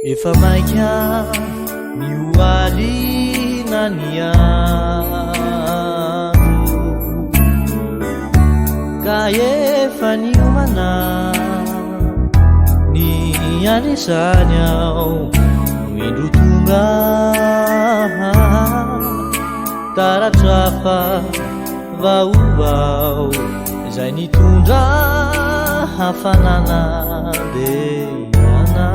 efa maika mioalina ny andro ka efa niomana ny anisany ao indro tonga taratrafa vaovao izay nitondra hafanana deana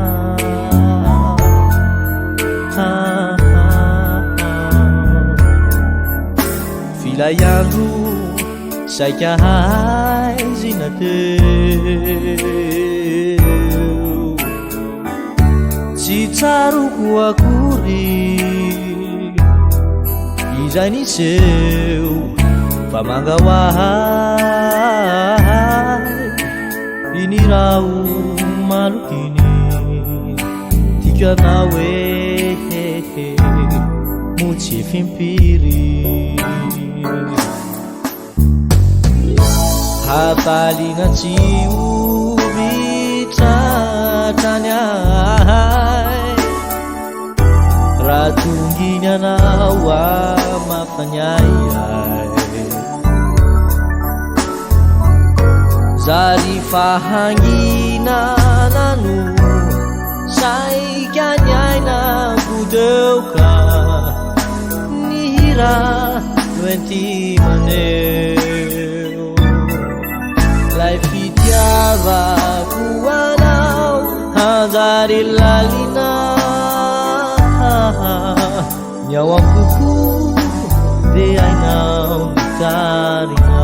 filay andro saika haizina teo tsy tsaroko akory izay niseho fa mangahoahay inirao malokiny tikanao motsy efimpiry hafalina tsy ovitratrany ahay raha tonginy anao amafanyayay zary fahanginana no saikany aina bodeuka nihira noenti maneo lay fitiavako anao hanjary lalina ny ao amkoko de ainao mitarina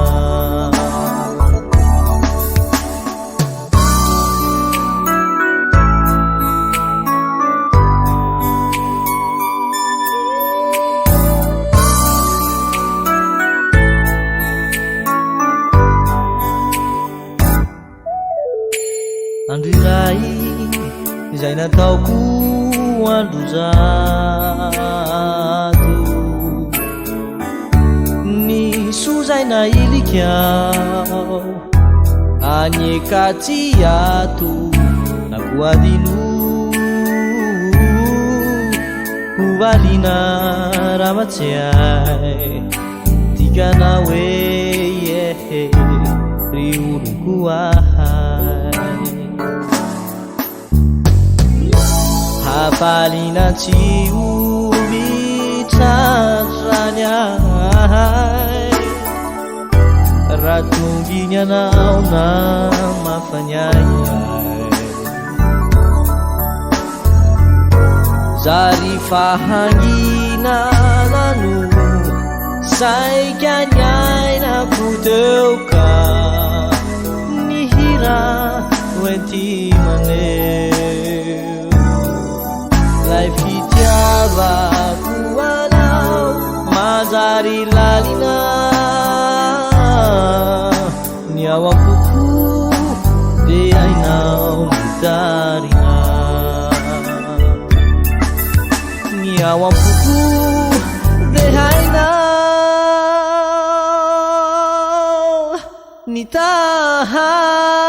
andro iray izay nataoko andro zato ny sozay nailikao anyekaty ato na koadino hovalina ramatsiay tikanao ry olonko ahay hafalina tsy ovitratrany ahay raha tonginy anao na mafanyayay zary fahanginana no saikany ainako teuka nihira noenti maneo lay fitiavako anao manjary lalina ny ao amkoko de ainao mitarina ny ao amkoko de ainao mitarina